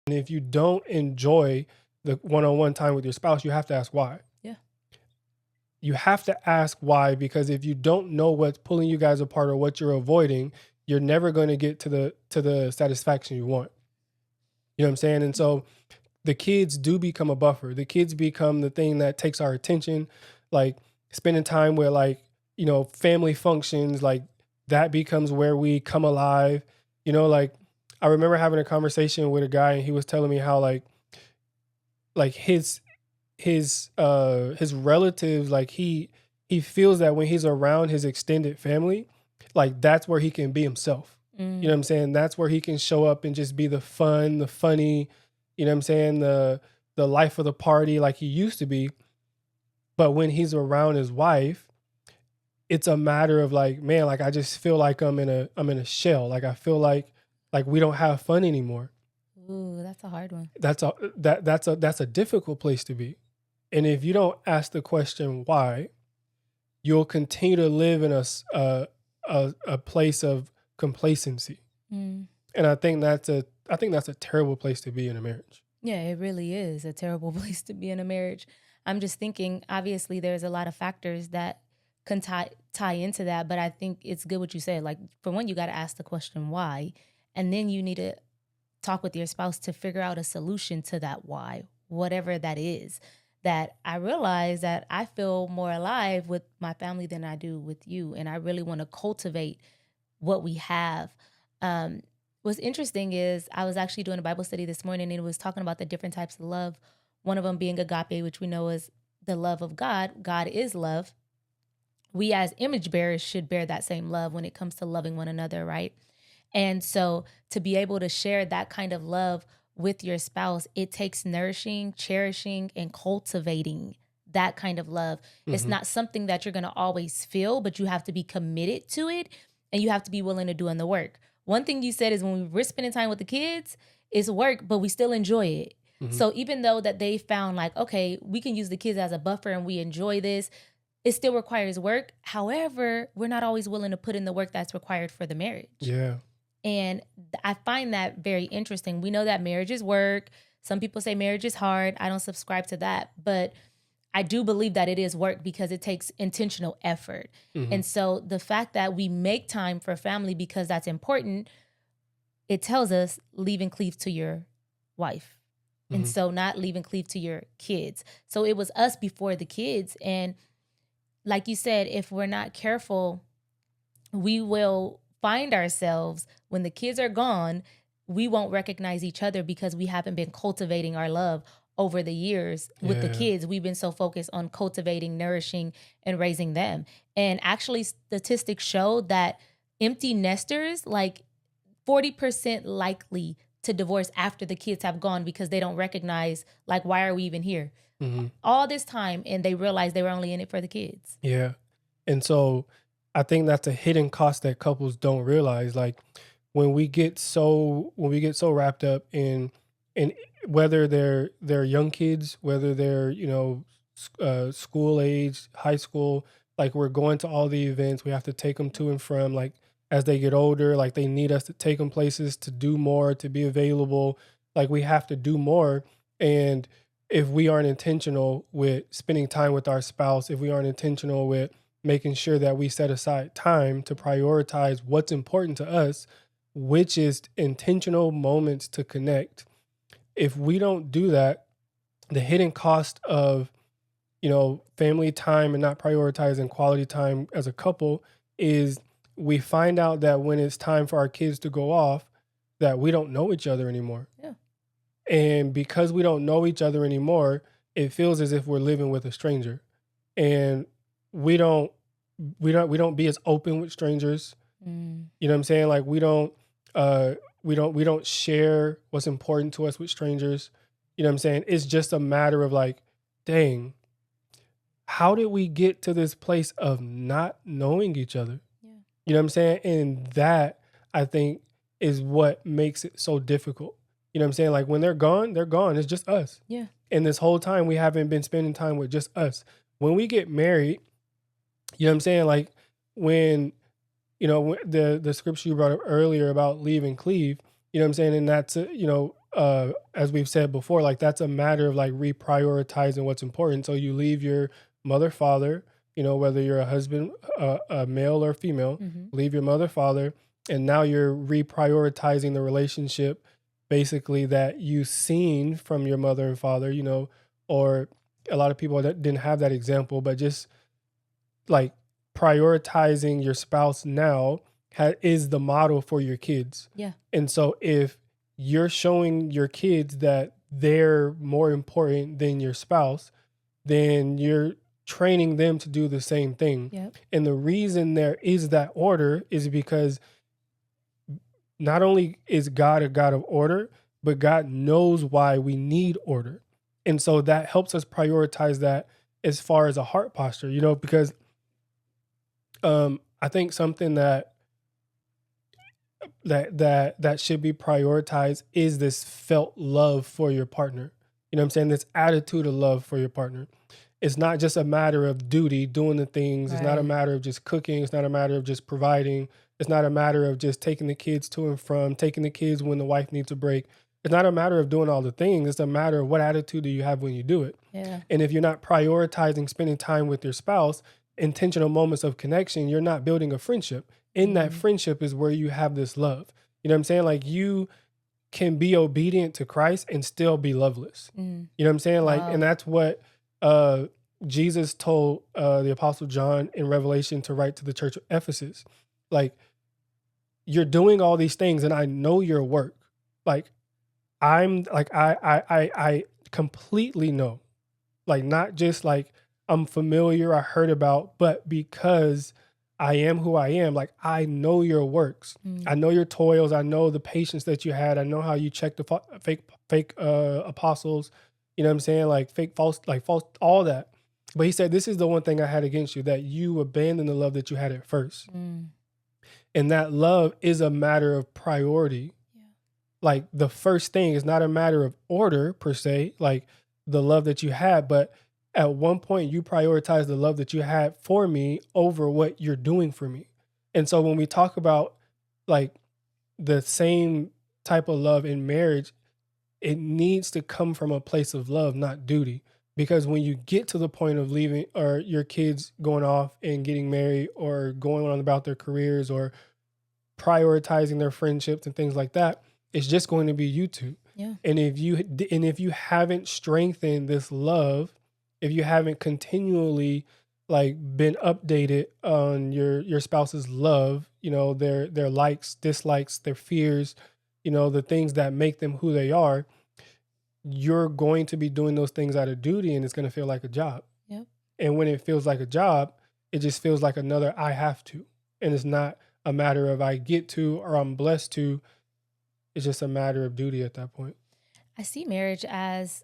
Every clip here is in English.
And if you don't enjoy the one-on-one time with your spouse, you have to ask why. Yeah. You have to ask why, because if you don't know what's pulling you guys apart or what you're avoiding, you're never going to get to the satisfaction you want. You know what I'm saying? And so the kids do become a buffer. The kids become the thing that takes our attention, like spending time with, like, family functions, like that becomes where we come alive. Like, I remember having a conversation with a guy and he was telling me how, like his relatives, like he feels that when he's around his extended family, like that's where he can be himself. You know Mm. what I'm saying? That's where he can show up and just be the fun, the funny, you know what I'm saying, the life of the party like he used to be. But when he's around his wife, it's a matter of like, man, like I just feel like I'm in a shell. Like I feel like we don't have fun anymore. Ooh, that's a hard one. That's a difficult place to be. And if you don't ask the question why, you'll continue to live in a place of complacency. Mm. And I think that's a terrible place to be in a marriage. Yeah, it really is a terrible place to be in a marriage. I'm just thinking, obviously, there's a lot of factors that can tie into that, but I think it's good what you said. Like, for one, you got to ask the question why, and then you need to talk with your spouse to figure out a solution to that why, whatever that is. That I realize that I feel more alive with my family than I do with you, and I really want to cultivate what we have. Um, what's interesting is I was actually doing a Bible study this morning and it was talking about the different types of love. One of them being agape, which we know is the love of God. God is love. We as image bearers should bear that same love when it comes to loving one another, right? And so to be able to share that kind of love with your spouse, it takes nourishing, cherishing, and cultivating that kind of love. It's Mhm. not something that you're going to always feel, but you have to be committed to it and you have to be willing to do in the work. One thing you said is when we're spending time with the kids, it's work, but we still enjoy it. Mhm. So even though that they found like, okay, we can use the kids as a buffer and we enjoy this, it still requires work. However, we're not always willing to put in the work that's required for the marriage. Yeah. And I find that very interesting. We know that marriage is work. Some people say marriage is hard. I don't subscribe to that. But I do believe that it is work because it takes intentional effort. Mhm. And so the fact that we make time for family because that's important, it tells us leave and cleave to your wife. And Mhm. so not leave and cleave to your kids. So it was us before the kids. And like you said, if we're not careful, we will find ourselves when the kids are gone, we won't recognize each other because we haven't been cultivating our love over the years with the Yeah. kids. We've been so focused on cultivating, nourishing, and raising them. And actually, statistics show that empty nesters, like 40% likely to divorce after the kids have gone because they don't recognize, like, why are we even here? Mhm. All this time, and they realize they were only in it for the kids. Yeah. And so I think that's a hidden cost that couples don't realize. Like when we get so wrapped up in whether they're young kids, whether they're, school age, high school, like we're going to all the events, we have to take them to and from, like as they get older, like they need us to take them places, to do more, to be available. Like we have to do more. And if we aren't intentional with spending time with our spouse, if we aren't intentional with making sure that we set aside time to prioritize what's important to us, which is intentional moments to connect. If we don't do that, the hidden cost of, family time and not prioritizing quality time as a couple is we find out that when it's time for our kids to go off, that we don't know each other anymore. Yeah. And because we don't know each other anymore, it feels as if we're living with a stranger. And we don't we don't be as open with strangers. Mm. You know what I'm saying? Like we don't share what's important to us with strangers. You know what I'm saying? It's just a matter of like, dang, how did we get to this place of not knowing each other? Yeah. You know what I'm saying? And that, I think, is what makes it so difficult. You know what I'm saying? Like when they're gone, they're gone. It's just us. Yeah. And this whole time we haven't been spending time with just us. When we get married, you know what I'm saying? Like when, the scripture you brought up earlier about leave and cleave, you know what I'm saying? And that's, as we've said before, like that's a matter of like reprioritizing what's important. So you leave your mother, father, whether you're a husband, a male or female, Hmm. leave your mother, father, and now you're reprioritizing the relationship basically that you've seen from your mother and father, or a lot of people that didn't have that example, but just like prioritizing your spouse now is the model for your kids. Yeah. And so if you're showing your kids that they're more important than your spouse, then you're training them to do the same thing. Yep. And the reason there is that order is because not only is God a God of order, but God knows why we need order. And so that helps us prioritize that as far as a heart posture, because I think something that should be prioritized is this felt love for your partner. You know what I'm saying? This attitude of love for your partner. It's not just a matter of duty, doing the things. It's not a Right. matter of just cooking. It's not a matter of just providing. It's not a matter of just taking the kids to and from, taking the kids when the wife needs a break. It's not a matter of doing all the things. It's a matter of what attitude do you have when you do it. Yeah. And if you're not prioritizing spending time with your spouse, intentional moments of connection, you're not building a friendship. In that Mm. friendship is where you have this love. You know what I'm saying? Like you can be obedient to Christ and still be loveless. Mm. You know what I'm saying? Like, and Wow. that's what uh Jesus told the apostle John in Revelation to write to the church of Ephesus. Like, you're doing all these things and I know your work. Like I'm like I completely know. Like not just like I'm familiar, I heard about, but because I am who I am, like I know your works. Mm. I know your toils. I know the patience that you had. I know how you checked the fake apostles. You know what I'm saying? Like fake false, all that. But he said, "This is the one thing I had against you, that you abandoned the love that you had at first." Mm. And that love is a matter of priority. Yeah. Like the first thing is not a matter of order per se, like the love that you had, but at one point you prioritize the love that you had for me over what you're doing for me. And so when we talk about like the same type of love in marriage, it needs to come from a place of love, not duty. Because when you get to the point of leaving or your kids going off and getting married or going on about their careers or prioritizing their friendships and things like that, it's just going to be you two. Yeah. And if you haven't strengthened this love, if you haven't continually like been updated on your spouse's love, their likes, dislikes, their fears, the things that make them who they are, you're going to be doing those things out of duty and it's going to feel like a job. Yep. And when it feels like a job, it just feels like another I have to. And it's not a matter of I get to or I'm blessed to. It's just a matter of duty at that point. I see marriage as,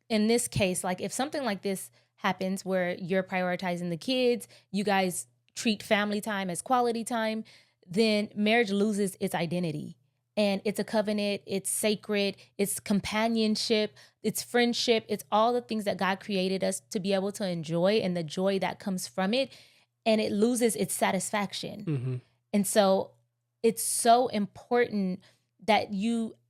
in this case, like if something like this happens where you're prioritizing the kids, you guys treat family time as quality time, then marriage loses its identity. And it's a covenant, it's sacred, it's companionship, it's friendship, it's all the things that God created us to be able to enjoy and the joy that comes from it. And it loses its satisfaction. Mm-hmm. And so it's so important that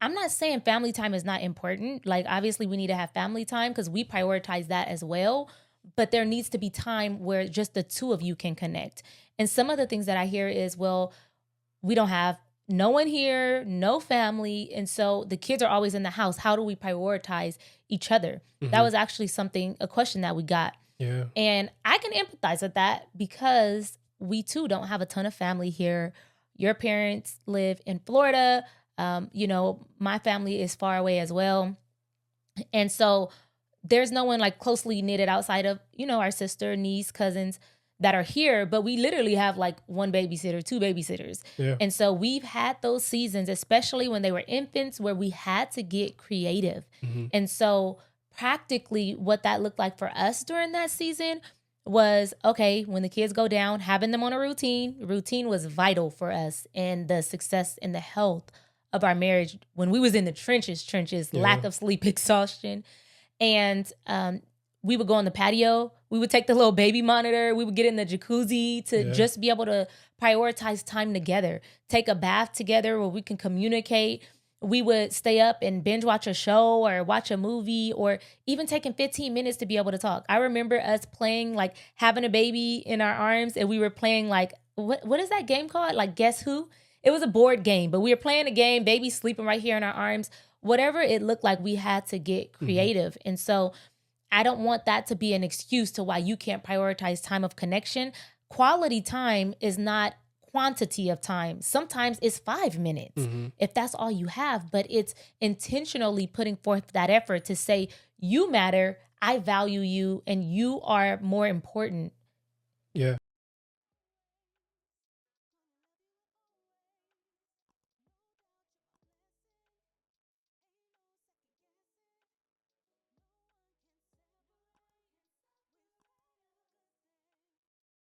I'm not saying family time is not important. Like, obviously, we need to have family time because we prioritize that as well. But there needs to be time where just the two of you can connect. And some of the things that I hear is, well, we don't have no one here, no family. And so the kids are always in the house. How do we prioritize each other? Mm-hmm. That was actually a question that we got. Yeah. And I can empathize with that because we too don't have a ton of family here. Your parents live in Florida. My family is far away as well. And so there's no one like closely knitted outside of, our sister, niece, cousins that are here, but we literally have like one babysitter, two babysitters. Yeah. And so we've had those seasons, especially when they were infants, where we had to get creative. Mm-hmm. And so practically what that looked like for us during that season was, okay, when the kids go down, having them on a routine. Routine was vital for us and the success and the health of our marriage when we was in the trenches, Yeah. lack of sleep, exhaustion. And we would go on the patio. We would take the little baby monitor. We would get in the jacuzzi to just be able to prioritize time together, take a bath together where we can communicate. we would stay up and binge watch a show or watch a movie, or even taking 15 minutes to be able to talk. I remember us playing, like having a baby in our arms, and we were playing like, what is that game called? Like Guess Who? It was a board game, but we were playing a game, baby sleeping right here in our arms. Whatever it looked like, we had to get creative. And so I don't want that to be an excuse to why you can't prioritize time of connection. Quality time is not quantity of time. Sometimes it's 5 minutes if that's all you have, but it's intentionally putting forth that effort to say, you matter, I value you, and you are more important. Yeah.